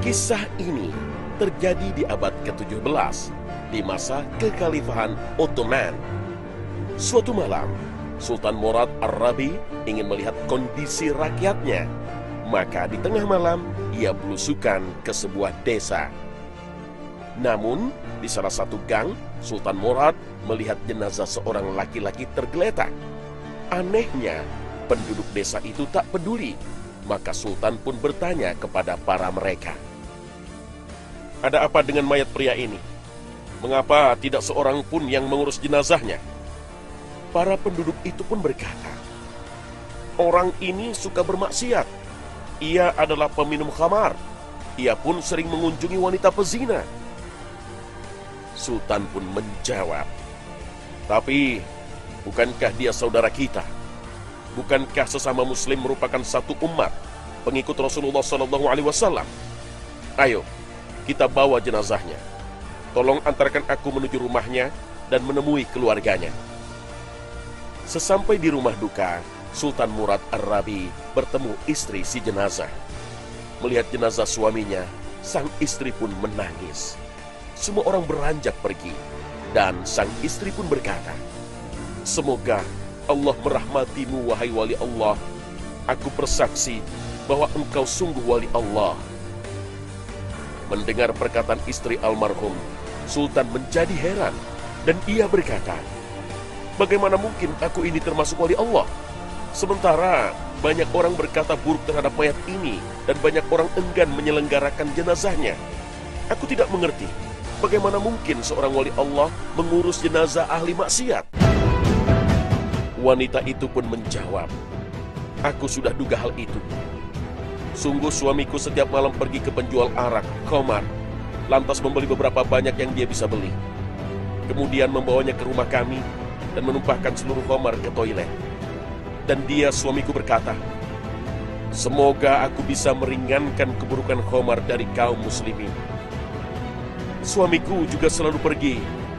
Kisah ini terjadi di abad ke-17 di masa kekhalifahan Ottoman. Suatu malam, Sultan Murad Ar-Rabi ingin melihat kondisi rakyatnya. Maka di tengah malam, ia belusukan ke sebuah desa. Namun, di salah satu gang, Sultan Murad melihat jenazah seorang laki-laki tergeletak. Anehnya, penduduk desa itu tak peduli. Maka Sultan pun bertanya kepada para mereka, "Ada apa dengan mayat pria ini? Mengapa tidak seorang pun yang mengurus jenazahnya?" Para penduduk itu pun berkata, "Orang ini suka bermaksiat. Ia adalah peminum khamar. Ia pun sering mengunjungi wanita pezina." Sultan pun menjawab, "Tapi, bukankah dia saudara kita? Bukankah sesama muslim merupakan satu umat, pengikut Rasulullah SAW? Ayo, kita bawa jenazahnya. Tolong antarkan aku menuju rumahnya dan menemui keluarganya." Sesampai di rumah duka, Sultan Murad Ar-Rabi bertemu istri si jenazah. Melihat jenazah suaminya, sang istri pun menangis. Semua orang beranjak pergi, dan sang istri pun berkata, "Semoga Allah merahmatimu, wahai wali Allah. Aku bersaksi bahwa engkau sungguh wali Allah." Mendengar perkataan istri almarhum, Sultan menjadi heran, dan ia berkata, "Bagaimana mungkin aku ini termasuk wali Allah? Sementara banyak orang berkata buruk terhadap mayat ini, dan banyak orang enggan menyelenggarakan jenazahnya. Aku tidak mengerti, bagaimana mungkin seorang wali Allah mengurus jenazah ahli maksiat?" Wanita itu pun menjawab, "Aku sudah duga hal itu. Sungguh suamiku setiap malam pergi ke penjual arak, khamar, lantas membeli beberapa banyak yang dia bisa beli. Kemudian membawanya ke rumah kami dan menumpahkan seluruh khamar ke toilet. Dan dia, suamiku, berkata, 'Semoga aku bisa meringankan keburukan khamar dari kaum muslimin.' Suamiku juga selalu pergi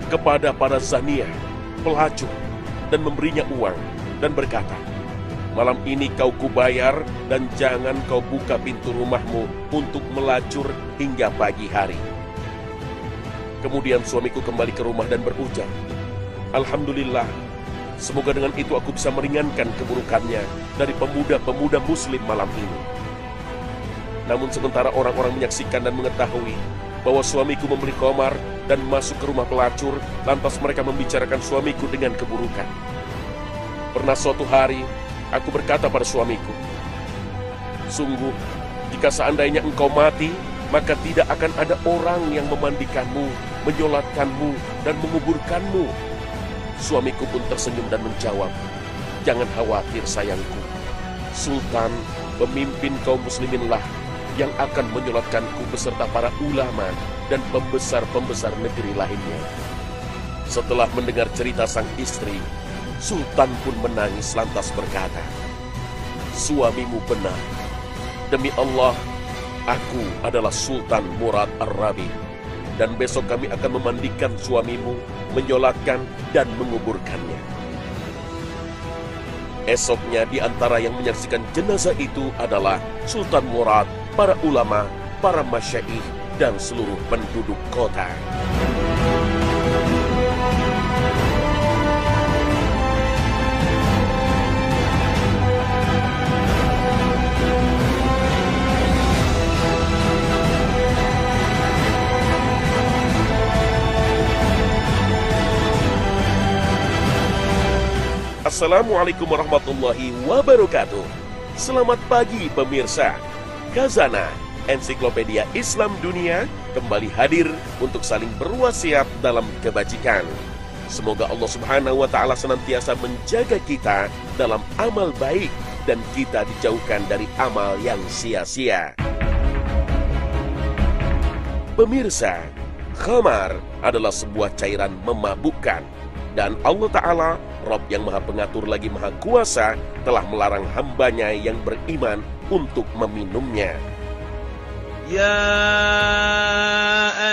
kepada para zaniyah, pelacur, dan memberinya uang, dan berkata, 'Malam ini kau kubayar dan jangan kau buka pintu rumahmu untuk melacur hingga pagi hari.' Kemudian suamiku kembali ke rumah dan berujar, 'Alhamdulillah, semoga dengan itu aku bisa meringankan keburukannya dari pemuda-pemuda muslim malam ini.' Namun sementara orang-orang menyaksikan dan mengetahui bahwa suamiku membeli khamar dan masuk ke rumah pelacur, lantas mereka membicarakan suamiku dengan keburukan. Pernah suatu hari, aku berkata pada suamiku, 'Sungguh, jika seandainya engkau mati, maka tidak akan ada orang yang memandikanmu, menyolatkanmu, dan menguburkanmu.' Suamiku pun tersenyum dan menjawab, 'Jangan khawatir sayangku. Sultan, pemimpin kaum musliminlah yang akan menyolatkanku beserta para ulama dan pembesar-pembesar negeri lainnya.' Setelah mendengar cerita sang istri, Sultan pun menangis lantas berkata, 'Suamimu benar. Demi Allah, aku adalah Sultan Murad Ar-Rabi, dan besok kami akan memandikan suamimu, menyolatkan, dan menguburkannya.' Esoknya di antara yang menyaksikan jenazah itu adalah Sultan Murad, para ulama, para masyaikh, dan seluruh penduduk kota. Assalamualaikum warahmatullahi wabarakatuh. Selamat pagi pemirsa. Khazanah, ensiklopedia Islam dunia, kembali hadir untuk saling berwasiat dalam kebajikan. Semoga Allah Subhanahu wa Ta'ala senantiasa menjaga kita dalam amal baik dan kita dijauhkan dari amal yang sia-sia. Pemirsa, khamar adalah sebuah cairan memabukkan, dan Allah Ta'ala, Rabb yang maha pengatur lagi maha kuasa, telah melarang hambanya yang beriman untuk meminumnya. Ya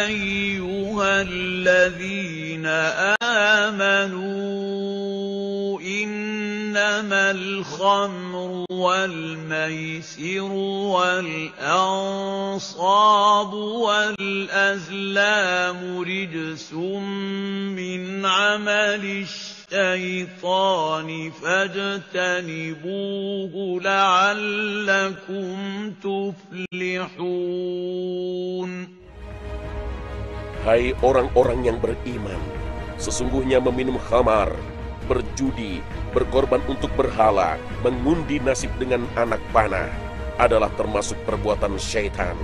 ayyuhalladzina amanu innamal khamru والميسر والأنصاب والأزلام رجس من عمل الشيطان فاجتنبوه لعلكم تفلحون. Hai orang-orang yang beriman, sesungguhnya meminum khamar, berjudi, berkorban untuk berhala, mengundi nasib dengan anak panah adalah termasuk perbuatan syaitan.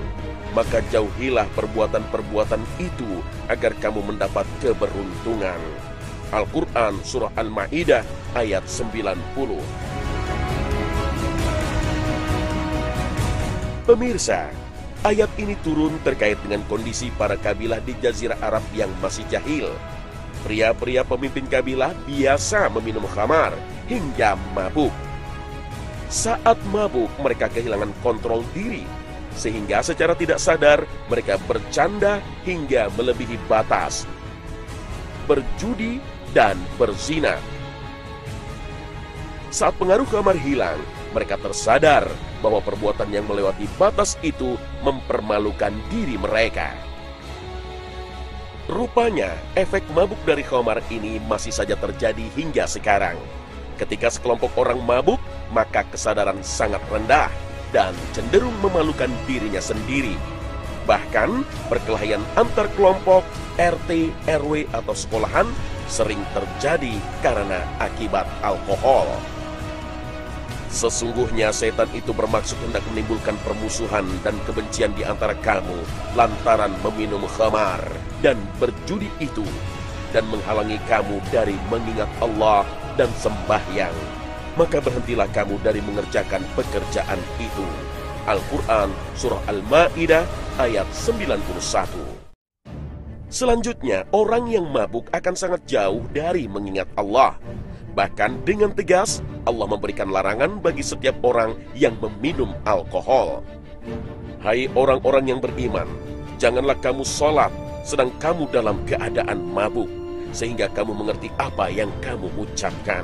Maka jauhilah perbuatan-perbuatan itu agar kamu mendapat keberuntungan. Al-Quran Surah Al-Ma'idah ayat 90. Pemirsa, ayat ini turun terkait dengan kondisi para kabilah di Jazirah Arab yang masih jahil. Pria-pria pemimpin kabilah biasa meminum khamar hingga mabuk. Saat mabuk, mereka kehilangan kontrol diri, sehingga secara tidak sadar mereka bercanda hingga melebihi batas, berjudi dan berzina. Saat pengaruh khamar hilang, mereka tersadar bahwa perbuatan yang melewati batas itu mempermalukan diri mereka. Rupanya, efek mabuk dari khamar ini masih saja terjadi hingga sekarang. Ketika sekelompok orang mabuk, maka kesadaran sangat rendah dan cenderung memalukan dirinya sendiri. Bahkan, perkelahian antar kelompok, RT, RW, atau sekolahan sering terjadi karena akibat alkohol. Sesungguhnya setan itu bermaksud hendak menimbulkan permusuhan dan kebencian di antara kamu lantaran meminum khamar dan berjudi itu, dan menghalangi kamu dari mengingat Allah dan sembahyang. Maka berhentilah kamu dari mengerjakan pekerjaan itu. Al-Quran Surah Al-Ma'idah ayat 91. Selanjutnya, orang yang mabuk akan sangat jauh dari mengingat Allah. Bahkan dengan tegas, Allah memberikan larangan bagi setiap orang yang meminum alkohol. Hai orang-orang yang beriman, janganlah kamu sholat sedang kamu dalam keadaan mabuk, sehingga kamu mengerti apa yang kamu ucapkan.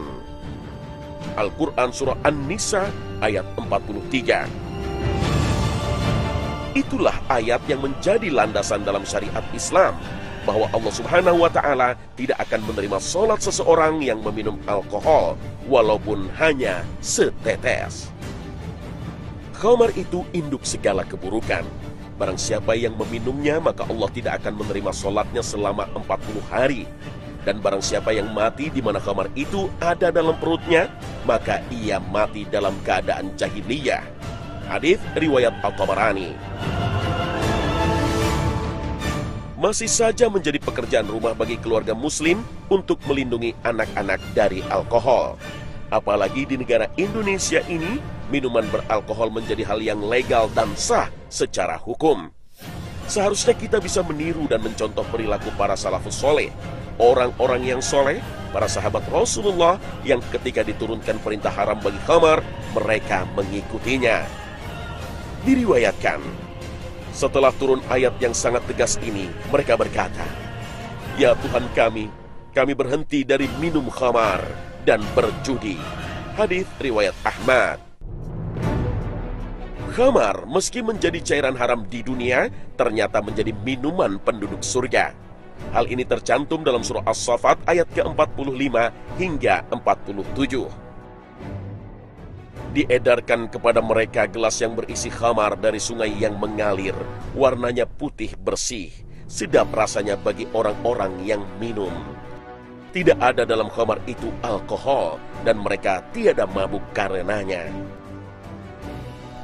Al-Quran Surah An-Nisa ayat 43. Itulah ayat yang menjadi landasan dalam syariat Islam, bahwa Allah Subhanahu wa Ta'ala tidak akan menerima sholat seseorang yang meminum alkohol, walaupun hanya setetes. Khamar itu induk segala keburukan. Barang siapa yang meminumnya, maka Allah tidak akan menerima sholatnya selama 40 hari. Dan barang siapa yang mati di mana khamar itu ada dalam perutnya, maka ia mati dalam keadaan jahiliyah. Hadits riwayat At-Tabarani. Masih saja menjadi pekerjaan rumah bagi keluarga muslim untuk melindungi anak-anak dari alkohol. Apalagi di negara Indonesia ini, minuman beralkohol menjadi hal yang legal dan sah secara hukum. Seharusnya kita bisa meniru dan mencontoh perilaku para salafus soleh, orang-orang yang soleh, para sahabat Rasulullah yang ketika diturunkan perintah haram bagi khamar, mereka mengikutinya. Diriwayatkan, setelah turun ayat yang sangat tegas ini, mereka berkata, "Ya Tuhan kami berhenti dari minum khamar dan berjudi." Hadits riwayat Ahmad. Khamar meski menjadi cairan haram di dunia, ternyata menjadi minuman penduduk surga. Hal ini tercantum dalam surah As-Saffat ayat ke-45 hingga 47. Diedarkan kepada mereka gelas yang berisi khamar dari sungai yang mengalir, warnanya putih bersih, sedap rasanya bagi orang-orang yang minum. Tidak ada dalam khamar itu alkohol, dan mereka tiada mabuk karenanya.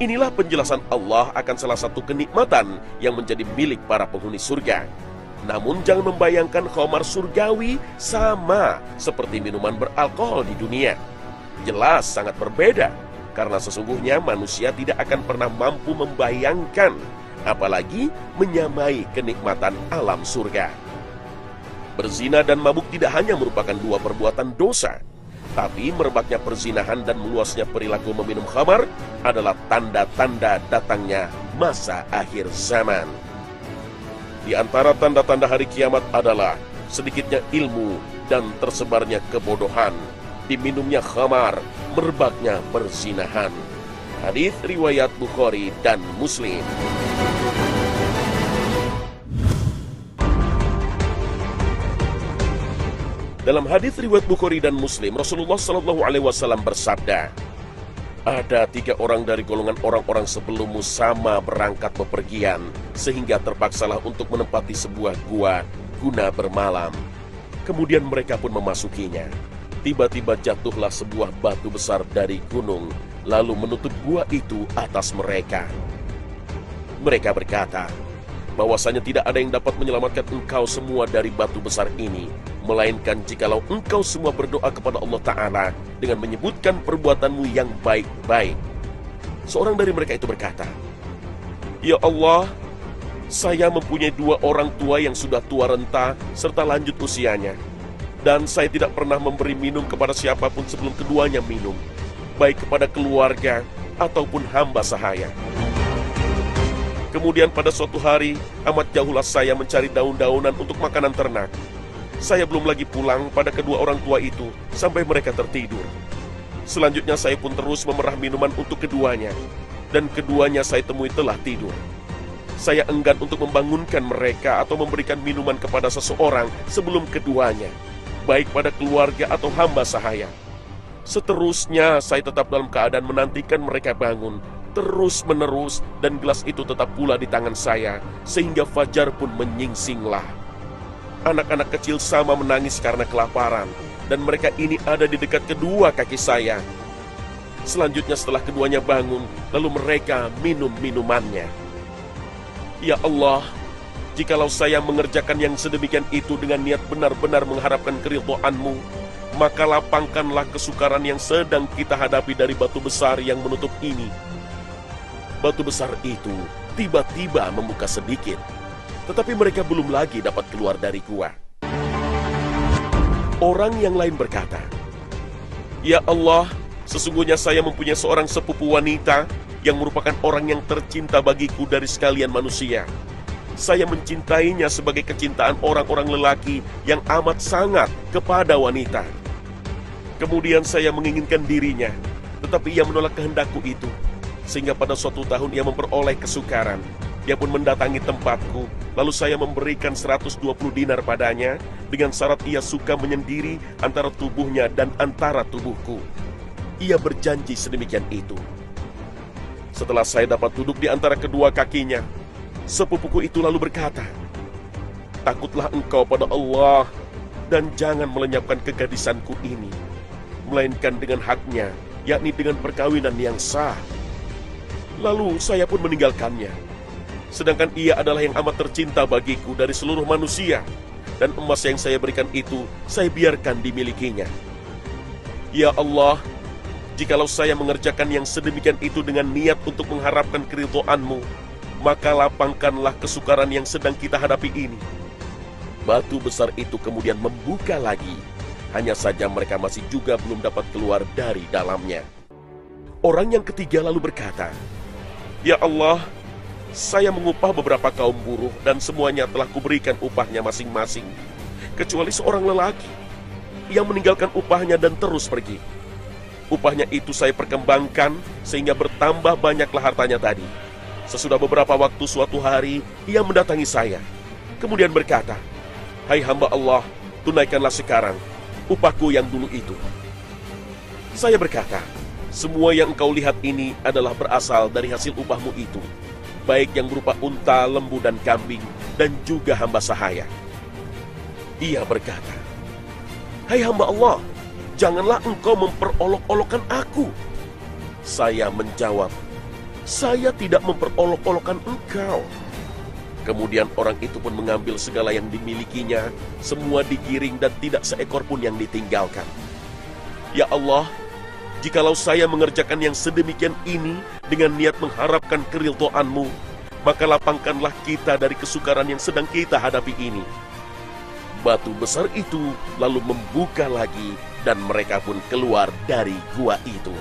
Inilah penjelasan Allah akan salah satu kenikmatan yang menjadi milik para penghuni surga. Namun jangan membayangkan khamar surgawi sama seperti minuman beralkohol di dunia. Jelas sangat berbeda. Karena sesungguhnya manusia tidak akan pernah mampu membayangkan, apalagi menyamai kenikmatan alam surga. Berzina dan mabuk tidak hanya merupakan dua perbuatan dosa, tapi merebaknya perzinahan dan meluasnya perilaku meminum khamar adalah tanda-tanda datangnya masa akhir zaman. Di antara tanda-tanda hari kiamat adalah sedikitnya ilmu dan tersebarnya kebodohan, diminumnya khamar, merebaknya perzinahan. Hadits riwayat Bukhari dan Muslim. Dalam hadits riwayat Bukhari dan Muslim, Rasulullah SAW bersabda, ada 3 orang dari golongan orang-orang sebelummu sama berangkat bepergian, sehingga terpaksalah untuk menempati sebuah gua guna bermalam. Kemudian mereka pun memasukinya. Tiba-tiba jatuhlah sebuah batu besar dari gunung, lalu menutup gua itu atas mereka. Mereka berkata, bahwasanya tidak ada yang dapat menyelamatkan engkau semua dari batu besar ini, melainkan jikalau engkau semua berdoa kepada Allah Ta'ala dengan menyebutkan perbuatanmu yang baik-baik. Seorang dari mereka itu berkata, Ya Allah, saya mempunyai 2 orang tua yang sudah tua renta serta lanjut usianya, dan saya tidak pernah memberi minum kepada siapapun sebelum keduanya minum, baik kepada keluarga ataupun hamba sahaya. Kemudian pada suatu hari, amat jauhlah saya mencari daun-daunan untuk makanan ternak. Saya belum lagi pulang pada kedua orang tua itu sampai mereka tertidur. Selanjutnya saya pun terus memerah minuman untuk keduanya, dan keduanya saya temui telah tidur. Saya enggan untuk membangunkan mereka atau memberikan minuman kepada seseorang sebelum keduanya, baik pada keluarga atau hamba sahaya. Seterusnya saya tetap dalam keadaan menantikan mereka bangun, terus-menerus, dan gelas itu tetap pula di tangan saya, sehingga fajar pun menyingsinglah. Anak-anak kecil sama menangis karena kelaparan, dan mereka ini ada di dekat kedua kaki saya. Selanjutnya setelah keduanya bangun, lalu mereka minum minumannya. Ya Allah, jikalau saya mengerjakan yang sedemikian itu dengan niat benar-benar mengharapkan keridhaan-Mu, maka lapangkanlah kesukaran yang sedang kita hadapi dari batu besar yang menutup ini. Batu besar itu tiba-tiba membuka sedikit, tetapi mereka belum lagi dapat keluar dari gua. Orang yang lain berkata, Ya Allah, sesungguhnya saya mempunyai seorang sepupu wanita yang merupakan orang yang tercinta bagiku dari sekalian manusia. Saya mencintainya sebagai kecintaan orang-orang lelaki yang amat sangat kepada wanita. Kemudian saya menginginkan dirinya, tetapi ia menolak kehendakku itu, sehingga pada suatu tahun ia memperoleh kesukaran. Dia pun mendatangi tempatku, lalu saya memberikan 120 dinar padanya, dengan syarat ia suka menyendiri antara tubuhnya dan antara tubuhku. Ia berjanji sedemikian itu. Setelah saya dapat duduk di antara kedua kakinya, sepupuku itu lalu berkata, Takutlah engkau pada Allah, dan jangan melenyapkan kegadisanku ini, melainkan dengan haknya, yakni dengan perkawinan yang sah. Lalu saya pun meninggalkannya. Sedangkan ia adalah yang amat tercinta bagiku dari seluruh manusia, dan emas yang saya berikan itu saya biarkan dimilikinya. Ya Allah, jikalau saya mengerjakan yang sedemikian itu dengan niat untuk mengharapkan keridhaan-Mu, maka lapangkanlah kesukaran yang sedang kita hadapi ini. Batu besar itu kemudian membuka lagi, hanya saja mereka masih juga belum dapat keluar dari dalamnya. Orang yang ketiga lalu berkata, Ya Allah, saya mengupah beberapa kaum buruh dan semuanya telah kuberikan upahnya masing-masing, kecuali seorang lelaki yang meninggalkan upahnya dan terus pergi. Upahnya itu saya perkembangkan sehingga bertambah banyaklah hartanya tadi. Sesudah beberapa waktu suatu hari, ia mendatangi saya, kemudian berkata, Hai hamba Allah, tunaikanlah sekarang upahku yang dulu itu. Saya berkata, semua yang engkau lihat ini adalah berasal dari hasil upahmu itu, baik yang berupa unta, lembu, dan kambing, dan juga hamba sahaya. Ia berkata, Hai hamba Allah, janganlah engkau memperolok-olokkan aku. Saya menjawab, Saya tidak memperolok-olokkan engkau. Kemudian orang itu pun mengambil segala yang dimilikinya, semua digiring dan tidak seekor pun yang ditinggalkan. Ya Allah, jikalau saya mengerjakan yang sedemikian ini dengan niat mengharapkan keridhaan-Mu, maka lapangkanlah kita dari kesukaran yang sedang kita hadapi ini. Batu besar itu lalu membuka lagi, dan mereka pun keluar dari gua itu.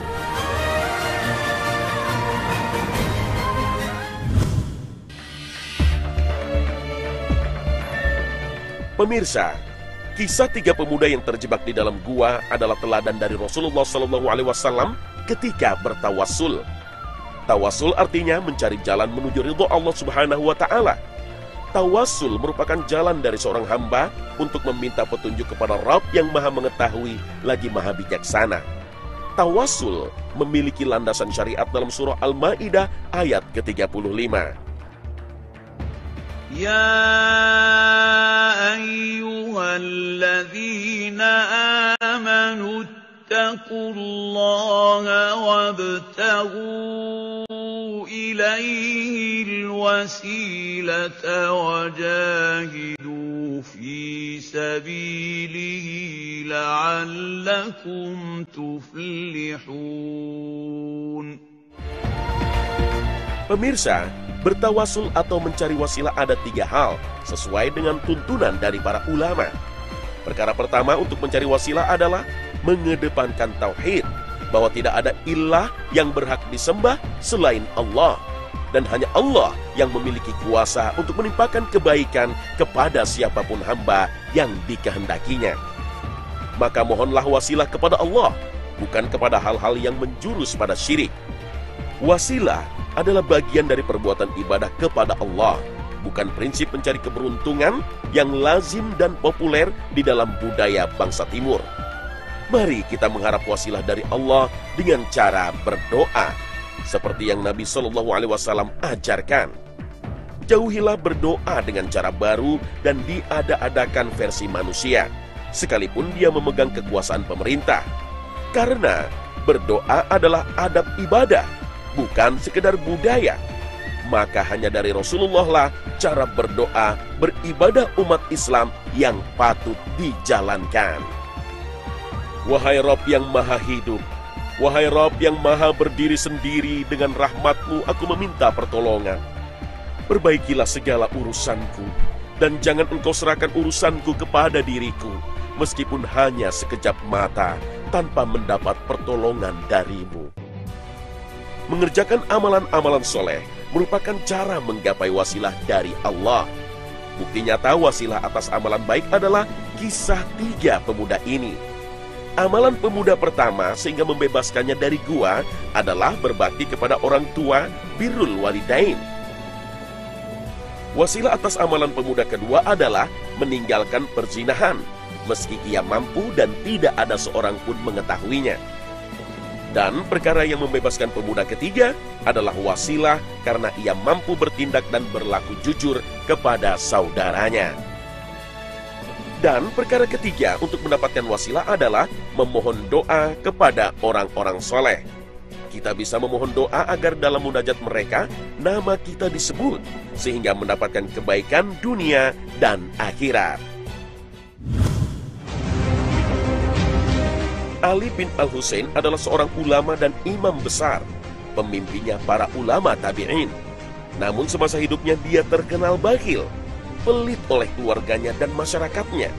Pemirsa, kisah 3 pemuda yang terjebak di dalam gua adalah teladan dari Rasulullah SAW ketika bertawassul. Tawasul artinya mencari jalan menuju ridho Allah Subhanahu wa Ta'ala. Tawasul merupakan jalan dari seorang hamba untuk meminta petunjuk kepada Rabb yang Maha Mengetahui lagi Maha Bijaksana. Tawasul memiliki landasan syariat dalam surah Al-Maidah ayat ke-35. Ya ayyuhalladzina amanu ittaqullaha wabtaghu ilaihil wasilata wajahidu fi sabilihi la'allakum tuflihun. Pemirsa, bertawasul atau mencari wasilah ada 3 hal sesuai dengan tuntunan dari para ulama. Perkara pertama untuk mencari wasilah adalah mengedepankan tauhid, bahwa tidak ada ilah yang berhak disembah selain Allah, dan hanya Allah yang memiliki kuasa untuk menimpakan kebaikan kepada siapapun hamba yang dikehendakinya. Maka mohonlah wasilah kepada Allah, bukan kepada hal-hal yang menjurus pada syirik. Wasilah adalah bagian dari perbuatan ibadah kepada Allah, bukan prinsip mencari keberuntungan yang lazim dan populer di dalam budaya bangsa Timur. Mari kita mengharap wasilah dari Allah dengan cara berdoa, seperti yang Nabi SAW ajarkan. Jauhilah berdoa dengan cara baru dan diada-adakan versi manusia, sekalipun dia memegang kekuasaan pemerintah. Karena berdoa adalah adab ibadah, bukan sekedar budaya. Maka hanya dari Rasulullah lah cara berdoa, beribadah umat Islam yang patut dijalankan. Wahai Rabb yang maha hidup, wahai Rabb yang maha berdiri sendiri, dengan rahmat-Mu aku meminta pertolongan. Perbaikilah segala urusanku, dan jangan Engkau serahkan urusanku kepada diriku, meskipun hanya sekejap mata, tanpa mendapat pertolongan dari-Mu. Mengerjakan amalan-amalan soleh merupakan cara menggapai wasilah dari Allah. Bukti nyata wasilah atas amalan baik adalah kisah 3 pemuda ini. Amalan pemuda pertama sehingga membebaskannya dari gua adalah berbakti kepada orang tua, birrul walidain. Wasilah atas amalan pemuda kedua adalah meninggalkan perzinahan, meski ia mampu dan tidak ada seorang pun mengetahuinya. Dan perkara yang membebaskan pemuda ketiga adalah wasilah karena ia mampu bertindak dan berlaku jujur kepada saudaranya. Dan perkara ketiga untuk mendapatkan wasilah adalah memohon doa kepada orang-orang soleh. Kita bisa memohon doa agar dalam munajat mereka nama kita disebut, sehingga mendapatkan kebaikan dunia dan akhirat. Ali bin Al-Husain adalah seorang ulama dan imam besar, pemimpinnya para ulama tabi'in. Namun semasa hidupnya dia terkenal bakhil, pelit oleh keluarganya dan masyarakatnya.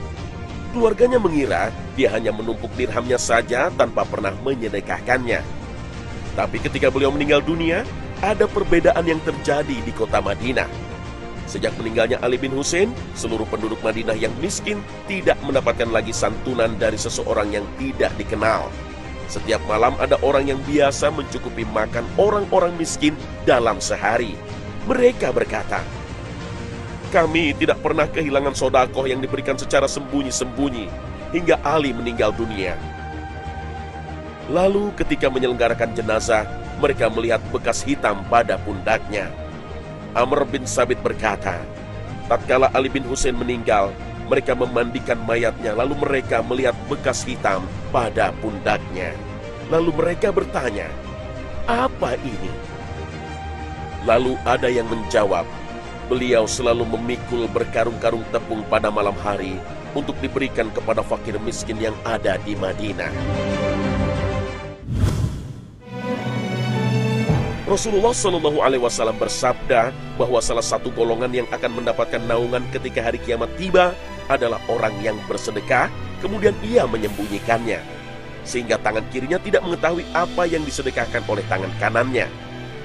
Keluarganya mengira dia hanya menumpuk dirhamnya saja tanpa pernah menyedekahkannya. Tapi ketika beliau meninggal dunia, ada perbedaan yang terjadi di kota Madinah. Sejak meninggalnya Ali bin Husain, seluruh penduduk Madinah yang miskin tidak mendapatkan lagi santunan dari seseorang yang tidak dikenal. Setiap malam ada orang yang biasa mencukupi makan orang-orang miskin dalam sehari. Mereka berkata, "Kami tidak pernah kehilangan sodakoh yang diberikan secara sembunyi-sembunyi hingga Ali meninggal dunia." Lalu ketika menyelenggarakan jenazah, mereka melihat bekas hitam pada pundaknya. Amr bin Sabit berkata, tatkala Ali bin Husain meninggal, mereka memandikan mayatnya, lalu mereka melihat bekas hitam pada pundaknya. Lalu mereka bertanya, "Apa ini?" Lalu ada yang menjawab, "Beliau selalu memikul berkarung-karung tepung pada malam hari untuk diberikan kepada fakir miskin yang ada di Madinah." Rasulullah SAW bersabda bahwa salah satu golongan yang akan mendapatkan naungan ketika hari kiamat tiba adalah orang yang bersedekah, kemudian ia menyembunyikannya, sehingga tangan kirinya tidak mengetahui apa yang disedekahkan oleh tangan kanannya.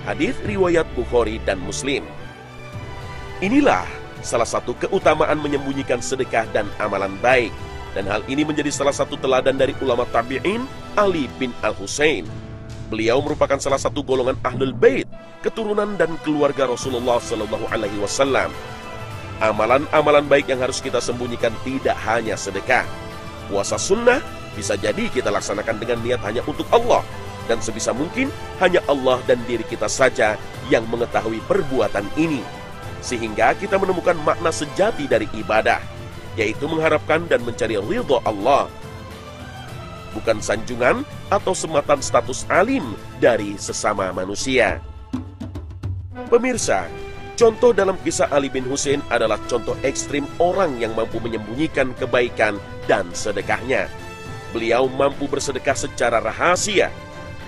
Hadis riwayat Bukhari dan Muslim. Inilah salah satu keutamaan menyembunyikan sedekah dan amalan baik, dan hal ini menjadi salah satu teladan dari ulama tabi'in Ali bin Al-Husain. Beliau merupakan salah satu golongan Ahlul Bait, keturunan dan keluarga Rasulullah Shallallahu Alaihi Wasallam. Amalan-amalan baik yang harus kita sembunyikan tidak hanya sedekah. Puasa sunnah bisa jadi kita laksanakan dengan niat hanya untuk Allah, dan sebisa mungkin hanya Allah dan diri kita saja yang mengetahui perbuatan ini, sehingga kita menemukan makna sejati dari ibadah, yaitu mengharapkan dan mencari ridha Allah, bukan sanjungan atau sematan status alim dari sesama manusia. Pemirsa, contoh dalam kisah Ali bin Husain adalah contoh ekstrim orang yang mampu menyembunyikan kebaikan dan sedekahnya. Beliau mampu bersedekah secara rahasia,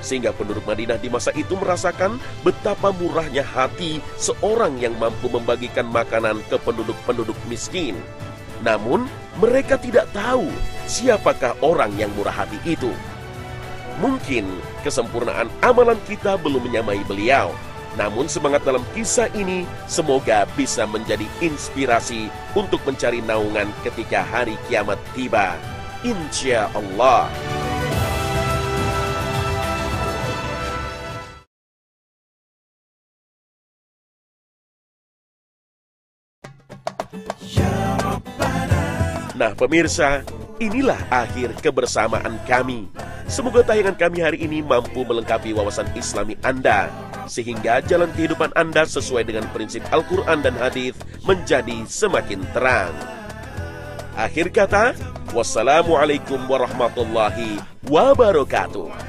sehingga penduduk Madinah di masa itu merasakan betapa murahnya hati seorang yang mampu membagikan makanan ke penduduk-penduduk miskin. Namun, mereka tidak tahu siapakah orang yang murah hati itu. Mungkin kesempurnaan amalan kita belum menyamai beliau. Namun semangat dalam kisah ini semoga bisa menjadi inspirasi untuk mencari naungan ketika hari kiamat tiba. Insya Allah. Nah pemirsa, inilah akhir kebersamaan kami. Semoga tayangan kami hari ini mampu melengkapi wawasan Islami Anda, sehingga jalan kehidupan Anda sesuai dengan prinsip Al-Quran dan Hadis menjadi semakin terang. Akhir kata, wassalamualaikum warahmatullahi wabarakatuh.